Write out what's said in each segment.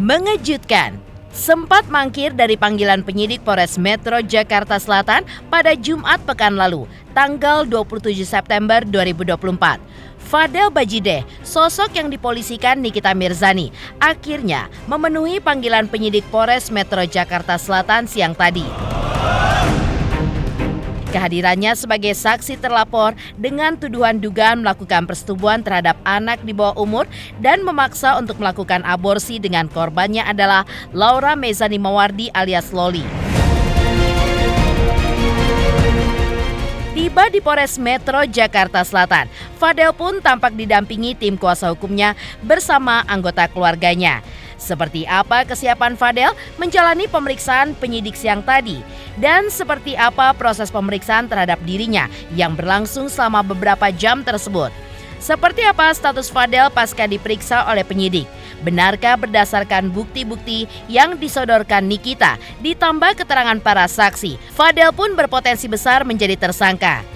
Mengejutkan, sempat mangkir dari panggilan penyidik Polres Metro Jakarta Selatan pada Jumat pekan lalu, tanggal 27 September 2024. Fadel Bajideh, sosok yang dipolisikan Nikita Mirzani, akhirnya memenuhi panggilan penyidik Polres Metro Jakarta Selatan siang tadi. Kehadirannya sebagai saksi terlapor dengan tuduhan dugaan melakukan persetubuhan terhadap anak di bawah umur dan memaksa untuk melakukan aborsi dengan korbannya adalah Laura Mezani Mawardi alias Loli. Tiba di Polres Metro Jakarta Selatan, Fadel pun tampak didampingi tim kuasa hukumnya bersama anggota keluarganya. Seperti apa kesiapan Fadel menjalani pemeriksaan penyidik siang tadi? Dan seperti apa proses pemeriksaan terhadap dirinya yang berlangsung selama beberapa jam tersebut? Seperti apa status Fadel pasca diperiksa oleh penyidik? Benarkah berdasarkan bukti-bukti yang disodorkan Nikita ditambah keterangan para saksi, Fadel pun berpotensi besar menjadi tersangka?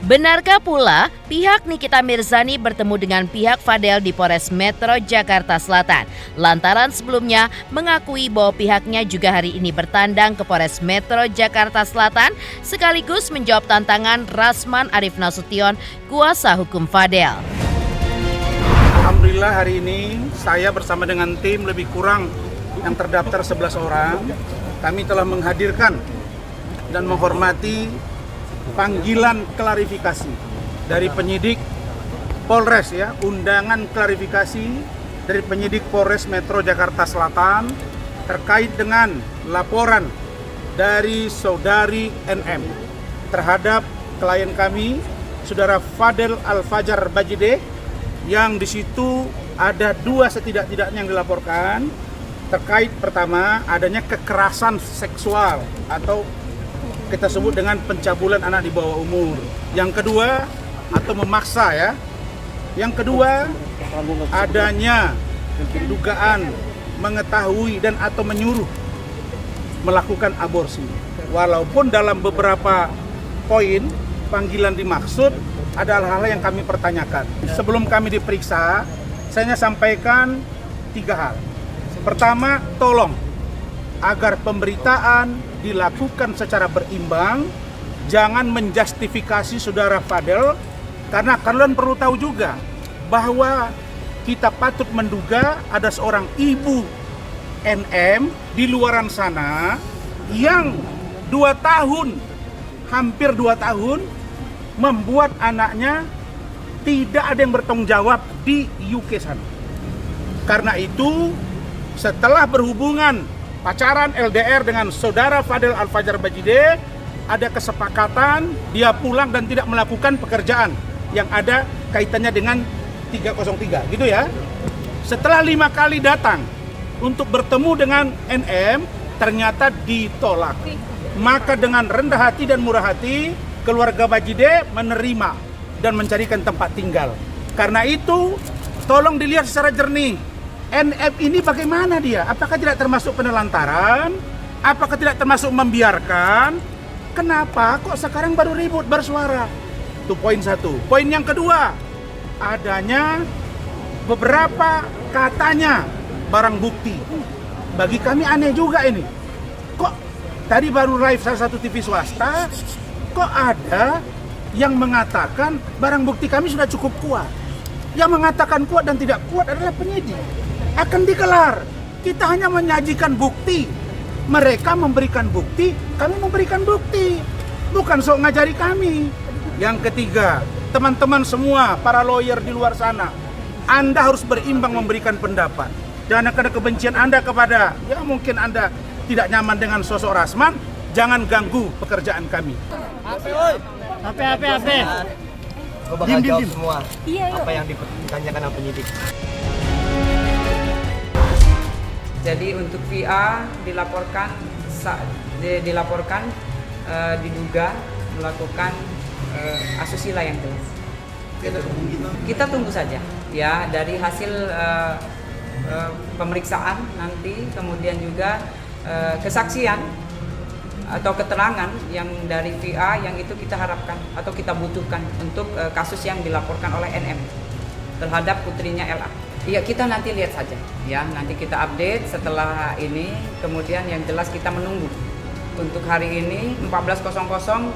Benarkah pula pihak Nikita Mirzani bertemu dengan pihak Fadel di Polres Metro Jakarta Selatan lantaran sebelumnya mengakui bahwa pihaknya juga hari ini bertandang ke Polres Metro Jakarta Selatan sekaligus menjawab tantangan Rasman Arif Nasution, kuasa hukum Fadel. Alhamdulillah hari ini saya bersama dengan tim lebih kurang yang terdaftar 11 orang. Kami telah menghadirkan dan menghormati panggilan klarifikasi dari penyidik Polres undangan klarifikasi dari penyidik Polres Metro Jakarta Selatan terkait dengan laporan dari saudari NM terhadap klien kami, saudara Fadel Al-Fajar Bajideh, yang di situ ada 2 setidak-tidaknya yang dilaporkan terkait pertama adanya kekerasan seksual atau kita sebut dengan pencabulan anak di bawah umur. Yang kedua, atau memaksa Yang kedua, adanya dugaan mengetahui dan atau menyuruh melakukan aborsi. Walaupun dalam beberapa poin panggilan dimaksud ada hal-hal yang kami pertanyakan. Sebelum kami diperiksa, saya sampaikan 3 hal. Pertama, tolong agar pemberitaan dilakukan secara berimbang, jangan menjustifikasi saudara Fadel, karena kalian perlu tahu juga bahwa kita patut menduga ada seorang ibu NM di luaran sana yang 2 tahun, hampir 2 tahun, membuat anaknya tidak ada yang bertanggung jawab di UK sana. Karena itu, setelah berhubungan pacaran LDR dengan saudara Fadel Al-Fajar Bajideh, ada kesepakatan dia pulang dan tidak melakukan pekerjaan yang ada kaitannya dengan 303 gitu ya. Setelah 5 kali datang untuk bertemu dengan NM, ternyata ditolak. Maka dengan rendah hati dan murah hati, keluarga Bajideh menerima dan mencarikan tempat tinggal. Karena itu, tolong dilihat secara jernih. NF ini bagaimana dia? Apakah tidak termasuk penelantaran? Apakah tidak termasuk membiarkan? Kenapa kok sekarang baru ribut bersuara? Itu poin 1. Poin yang kedua, adanya beberapa katanya barang bukti. Bagi kami aneh juga ini. Kok tadi baru live salah satu TV swasta, kok ada yang mengatakan barang bukti kami sudah cukup kuat. Yang mengatakan kuat dan tidak kuat adalah penyidik. Akan dikelar. Kita hanya menyajikan bukti. Mereka memberikan bukti, kami memberikan bukti. Bukan sok ngajari kami. Yang ketiga, teman-teman semua, para lawyer di luar sana, Anda harus berimbang memberikan pendapat. Jangan karena kebencian Anda kepada, mungkin Anda tidak nyaman dengan sosok Rasman, jangan ganggu pekerjaan kami. Apa? Gue bakal jawab semua apa yang ditanyakan sama penyidik. Jadi untuk VA dilaporkan diduga melakukan asusila yang jelas. Kita tunggu saja ya dari hasil pemeriksaan nanti, kemudian juga kesaksian atau keterangan yang dari VA yang itu kita harapkan atau kita butuhkan untuk kasus yang dilaporkan oleh NM. terhadap putrinya LA. Iya, kita nanti lihat saja ya, nanti kita update setelah ini. Kemudian yang jelas kita menunggu untuk hari ini 14.00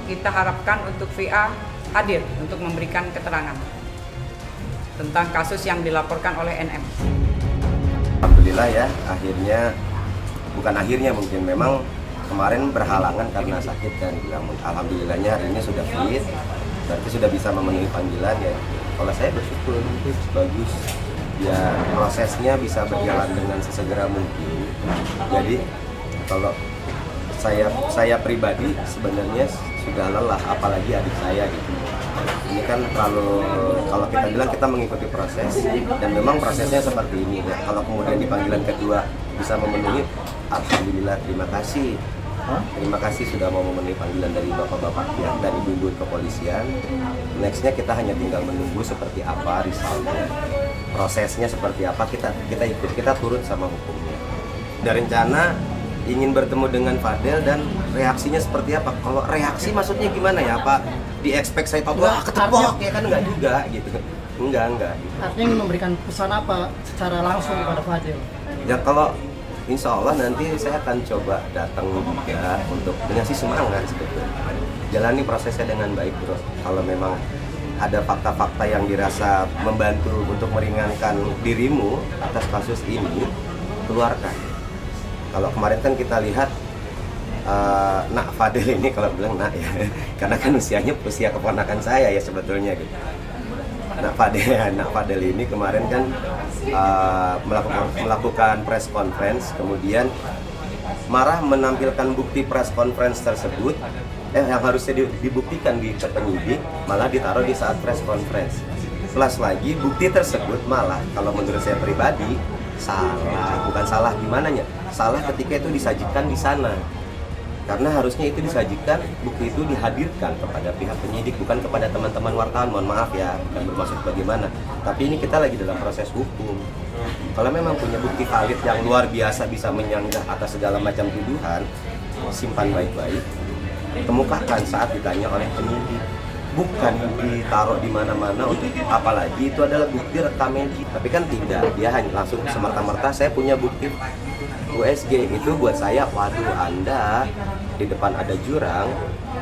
kita harapkan untuk VA hadir untuk memberikan keterangan tentang kasus yang dilaporkan oleh NM. Alhamdulillah ya, mungkin memang kemarin berhalangan karena sakit dan alhamdulillahnya hari ini sudah fit, berarti sudah bisa memenuhi panggilan ya. Kalau saya bersyukur bagus ya, prosesnya bisa berjalan dengan sesegera mungkin. Jadi kalau saya pribadi sebenarnya sudah lelah, apalagi adik saya gitu. Ini kan kalau kita bilang kita mengikuti proses dan memang prosesnya seperti ini ya. Kalau kemudian di panggilan kedua bisa memenuhi, alhamdulillah, terima kasih. Terima kasih sudah mau memenuhi panggilan dari bapak-bapak ya, dan ibu-ibu kepolisian. Nextnya kita hanya tinggal menunggu seperti apa resultnya, prosesnya seperti apa, kita ikut, kita turut sama hukumnya. Ada rencana ingin bertemu dengan Fadel dan reaksinya seperti apa? Kalau reaksi maksudnya gimana ya? Apa di-expect saya tahu ketepok ya kan, enggak juga gitu. Enggak. Artinya ingin memberikan pesan apa secara langsung kepada Fadel? Ya kalau insya Allah nanti saya akan coba datang juga untuk ngasih semangat sebetulnya. Jalani prosesnya dengan baik bro. Kalau memang ada fakta-fakta yang dirasa membantu untuk meringankan dirimu atas kasus ini, keluarkan. Kalau kemarin kan kita lihat Nak Fadel ini, kalau bilang nak ya, karena kan usianya usia keponakan saya ya sebetulnya gitu. Nak Fadel ini kemarin kan melakukan press conference, kemudian marah menampilkan bukti press conference tersebut yang harusnya dibuktikan di penyidik, malah ditaruh di saat press conference. Plus lagi bukti tersebut malah kalau menurut saya pribadi salah, bukan salah gimana ya, salah ketika itu disajikan di sana. Karena harusnya itu disajikan, bukti itu dihadirkan kepada pihak penyidik, bukan kepada teman-teman wartawan. Mohon maaf ya, dan bermaksud bagaimana. Tapi ini kita lagi dalam proses hukum. Kalau memang punya bukti valid yang luar biasa bisa menyanggah atas segala macam tuduhan, simpan baik-baik, kemukakan saat ditanya oleh penyidik. Bukan ditaruh di mana-mana, apalagi itu adalah bukti rekam medik. Tapi kan tidak, dia hanya langsung semerta-merta saya punya bukti USG. Itu buat saya, waduh, Anda di depan ada jurang,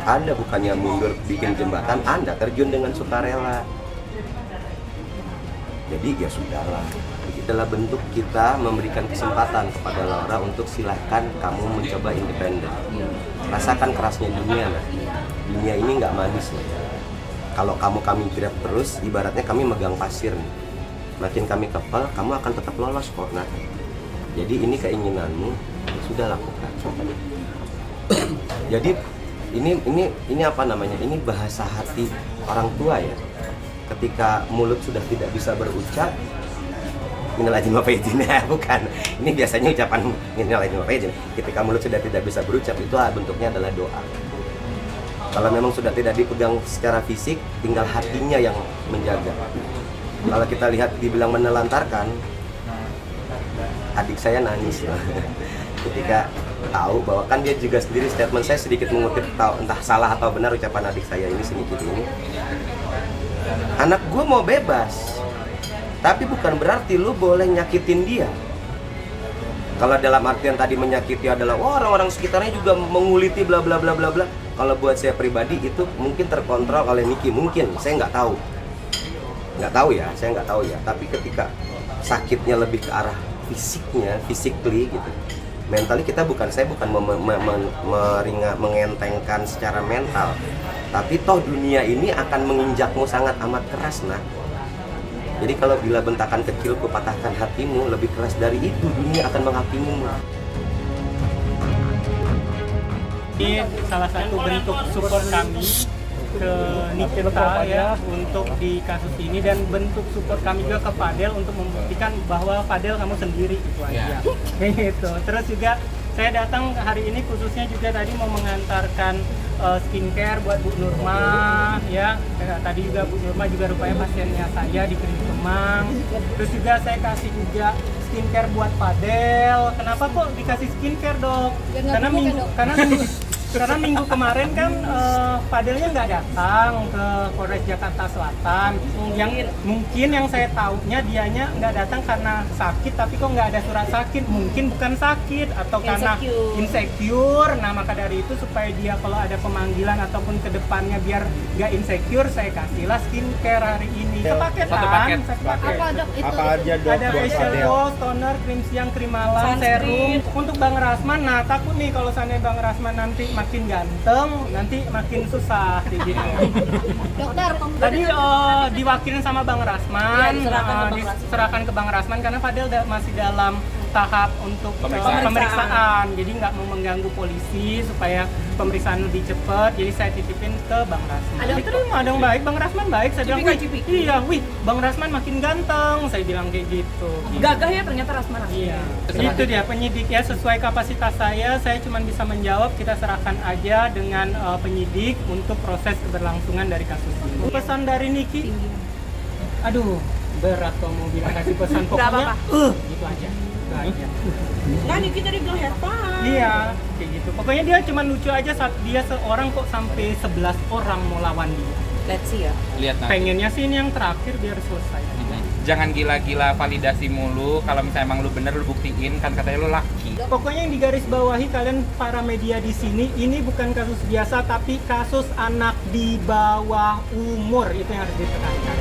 Anda bukannya mundur bikin jembatan, Anda terjun dengan sukarela. Jadi ya sudahlah, ini adalah bentuk kita memberikan kesempatan kepada Laura untuk silahkan kamu mencoba independen. Rasakan kerasnya dunia, nah. Dunia ini nggak manis loh. Kalau kami grab terus, ibaratnya kami megang pasir nih. Makin kami kepal, kamu akan tetap lolos kok. Nah, jadi ini keinginanmu, ya sudah lakukan. Jadi ini apa namanya? Ini bahasa hati orang tua ya. Ketika mulut sudah tidak bisa berucap, minal aidin wal faizin, bukan. Ini biasanya ucapan minal aidin wal faizin. Ketika mulut sudah tidak bisa berucap, itu bentuknya adalah doa. Kalau memang sudah tidak dipegang secara fisik, tinggal hatinya yang menjaga. Kalau kita lihat dibilang menelantarkan, adik saya nangis ketika tahu bahwa kan dia juga sendiri, statement saya sedikit mengutip, entah salah atau benar ucapan adik saya ini sedikit ini. Anak gue mau bebas, tapi bukan berarti lu boleh nyakitin dia. Kalau dalam artian tadi menyakiti adalah orang-orang sekitarnya juga menguliti bla bla bla bla bla. Kalau buat saya pribadi itu mungkin terkontrol oleh Niki, mungkin, saya nggak tahu ya, saya nggak tahu ya. Tapi ketika sakitnya lebih ke arah fisiknya, physically gitu, mentally saya bukan mengentengkan secara mental, tapi toh dunia ini akan menginjakmu sangat amat keras, nah. Jadi kalau bila bentakan kecil kupatahkan hatimu, lebih keras dari itu dunia akan menghakimimu. Ini salah satu bentuk support kami ke Nikita ya untuk di kasus ini, dan bentuk support kami juga ke Fadel untuk membuktikan bahwa Fadel kamu sendiri, itu aja. Gitu. Terus juga saya datang hari ini khususnya juga tadi mau mengantarkan skincare buat Bu Nurma ya. Tadi juga Bu Nurma juga rupanya pasiennya saya di Klinik Kemang. Terus juga saya kasih juga skincare buat Fadel. Kenapa kok dikasih skincare, Dok? Karena Karena minggu kemarin kan Fadelnya nggak datang ke Polres Jakarta Selatan. Mungkin yang saya taunya dianya nggak datang karena sakit, tapi kok nggak ada surat sakit. Mungkin bukan sakit atau karena insecure. Nah maka dari itu supaya dia kalau ada pemanggilan ataupun ke depannya biar nggak insecure, saya kasihlah skincare hari ini. Sepaketan. Apa aja dok Ada buat facial Fadel? wash, toner, krim siang, krim malam, serum. Untuk Bang Rasman, nah takut nih kalau seandainya Bang Rasman nanti makin ganteng, nanti makin susah kayak gitu. Dokter, Tadi diwakilin sama Bang Rasman, diserahkan ke Bang Rasman karena Fadel masih dalam tahap untuk pemeriksaan. Jadi nggak mau mengganggu polisi supaya pemeriksaan lebih cepat. Jadi saya titipin ke Bang Rasman. Diterima dong, baik. Bang Rasman baik. Saya bilang, iya, wih, Bang Rasman makin ganteng. Saya bilang kayak gitu. gagah ya ternyata Rasman. Iya, itu dia penyidik ya, sesuai kapasitas saya cuma bisa menjawab, kita serahkan aja dengan penyidik untuk proses keberlangsungan dari kasus ini. Pesan dari Niki, aduh berat kalau mau bilang kasih pesan, pokoknya gitu aja. Nah, Niki tadi bilang have fun. Iya, kayak gitu. Pokoknya dia cuma lucu aja saat dia seorang kok sampai 11 orang mau lawan dia. Let's see ya. Lihat nanti. Pengennya sih ini yang terakhir biar selesai. Jangan gila-gila validasi mulu. Kalau misalnya emang lu bener, lu buktiin, kan katanya lu laki. Pokoknya yang digaris bawahi kalian para media di sini, ini bukan kasus biasa tapi kasus anak di bawah umur, itu yang harus ditekankan.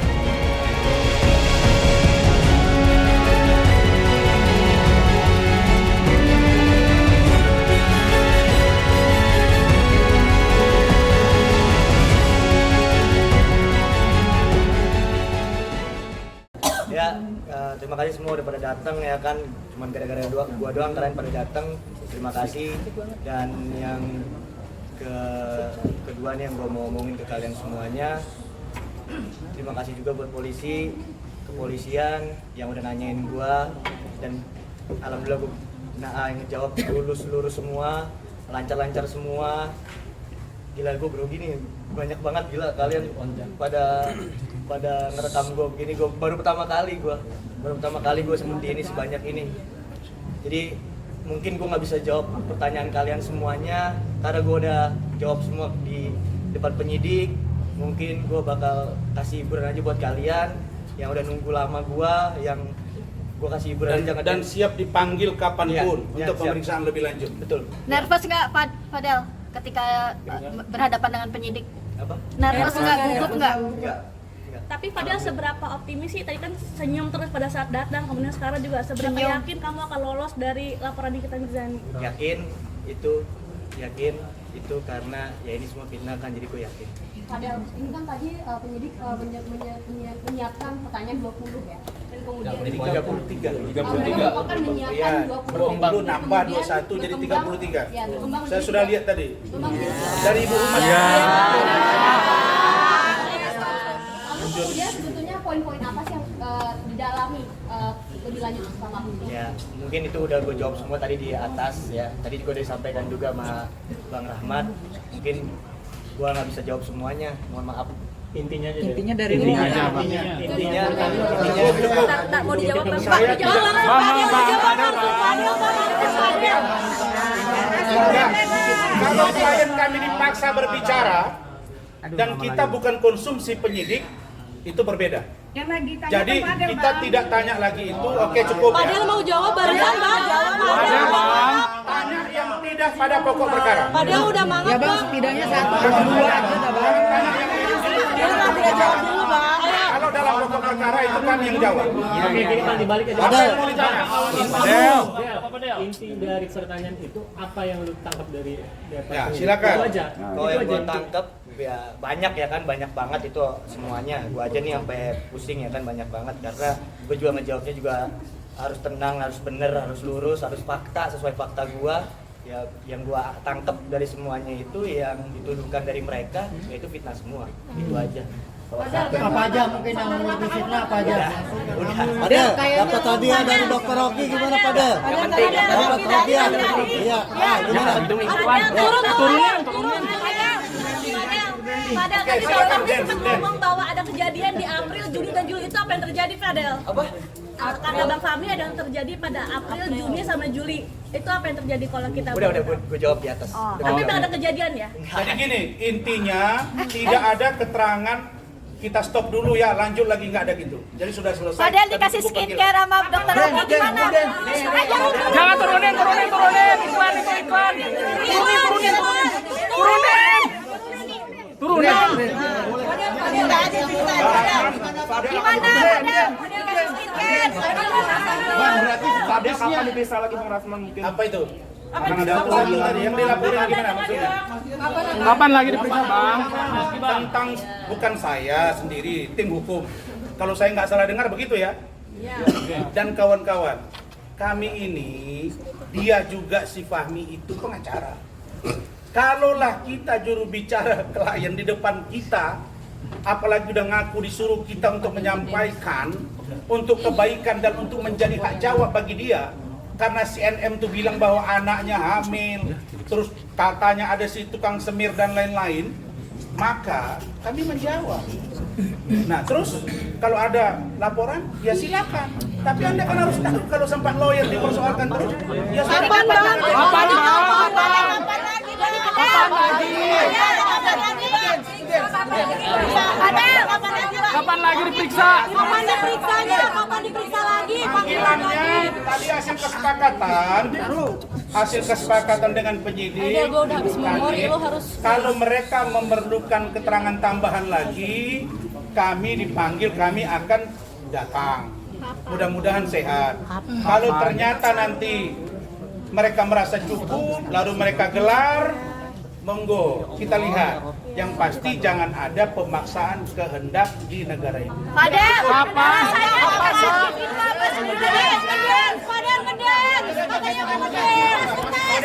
Ya, terima kasih semua udah pada datang ya kan. Cuman gara-gara gua doang kalian pada datang. Terima kasih. Dan yang kedua nih yang gua mau ngomongin ke kalian semuanya. Terima kasih juga buat polisi, kepolisian yang udah nanyain gua, dan alhamdulillah gua ngejawab lurus semua, lancar semua. Gila, gue grogi nih, banyak banget gila kalian pada ngerekam gue begini. Gue baru pertama kali gue seperti ini, sebanyak ini. Jadi mungkin gue nggak bisa jawab pertanyaan kalian semuanya karena gue udah jawab semua di depan penyidik. Mungkin gue bakal kasih hiburan aja buat kalian yang udah nunggu lama yang gue kasih hiburan aja. Dan siap dipanggil kapanpun untuk siap. pemeriksaan lebih lanjut. Betul. Nervous nggak Fadel ketika berhadapan dengan penyidik? Apa? Nervous nggak, gugup nggak? Enggak. Tapi Fadel seberapa optimis sih? Tadi kan senyum terus pada saat datang, kemudian sekarang juga seberapa yakin kamu akan lolos dari laporan Nikita Mirzani? Yakin itu karena ya ini semua fitnah kan, jadi gue yakin. Fadel, ini kan tadi penyidik menyiapkan pertanyaan 20 ya, dan kemudian 33. akan menyiapkan 20. 20 nambah 21 jadi 33. Ya, berkembang Saya sudah lihat tadi. berkembang Dari Ibu Umas. Kemudian sebetulnya poin-poin apa sih yang didalami lebih lanjut sama penyidik? Ya, mungkin itu udah gue jawab semua tadi di atas ya. Tadi juga udah disampaikan juga sama Bang Rahmat. Mungkin gue nggak bisa jawab semuanya, mohon maaf. Intinya dari Intinya Tak mau dijawab Bang. Dijawab Kalau klien kami dipaksa berbicara dan kita bukan konsumsi penyidik, itu berbeda. Jadi kita tidak tanya lagi itu, oke cukup ya. Fadel mau jawab barusan Bang. Tanya yang tidak pada pokok perkara. Fadel udah mangap Bang. setidaknya satu. Kalau dalam pokok perkara itu kan yang jawab. Oke, gini Pak, dibalik aja. Apa yang mau ditanya? Inti dari pertanyaan itu apa yang lu tangkap dari Ya, silakan. Itu aja. Kalau yang gue tangkep ya banyak ya kan, banyak banget itu semuanya. Gue aja nih sampai pusing ya kan, banyak banget karena gue juga ngejawabnya juga harus tenang, harus bener, harus lurus, harus fakta, sesuai fakta gue. Ya, yang gue tangkep dari semuanya itu yang dituduhkan dari mereka yaitu fitnah semua. Itu aja. Apa aja mungkin yang lebih fitnah apa aja? Udah. Padel, dapat hadiah dari Dokter Rocky gimana Padel? Dapat hadiah. Iya. Gimana? Turunin. Fadel, tadi dokter sempat ngomong bahwa ada kejadian di April, Juni dan Juli, itu apa yang terjadi Fadel? Apa? Kata Bang Fahmi ada yang terjadi pada April, Juni sama Juli. Itu apa yang terjadi kalau kita Udah gue jawab di atas. Tapi memang ada kejadian ya? Jadi gini, intinya tidak ada keterangan kita stop dulu ya, lanjut lagi nggak ada gitu. Jadi sudah selesai. Fadel Kita dikasih tunggu skincare sama dokter Rocky gimana? Jangan turunin iklan itu iklan. Turunin. Gimana Fadel? Dikasih skincare. Fadel kapan diperiksa lagi Bang Rasman mungkin? Apa itu? Yang dilaporin tadi, yang dilaporin gimana maksudnya? Kapan lagi diperiksa Bang? Tentang bukan saya sendiri, tim hukum. Kalau saya nggak salah dengar begitu ya. Dan kawan-kawan, kami ini, dia juga si Fahmi itu pengacara. Kalaulah kita juru bicara klien di depan kita, apalagi udah ngaku disuruh kita untuk menyampaikan untuk kebaikan dan untuk menjadi hak jawab bagi dia, karena si NM tuh bilang bahwa anaknya hamil, terus katanya ada si tukang semir dan lain-lain, maka kami menjawab. Nah terus kalau ada laporan ya silakan, tapi Anda kan harus tahu kalau sempat lawyer dipersoalkan terus ya Kapan lagi diperiksa? Kapan diperiksa lagi? Panggilannya tadi hasil kesepakatan dengan penyidik. Kalau mereka memerlukan keterangan tambahan lagi, kami dipanggil, kami akan datang. Mudah-mudahan sehat. Kalau ternyata nanti mereka merasa cukup, lalu mereka gelar, monggo kita lihat. Yang pasti jangan ada pemaksaan kehendak di negara ini. Fadel. Fadel,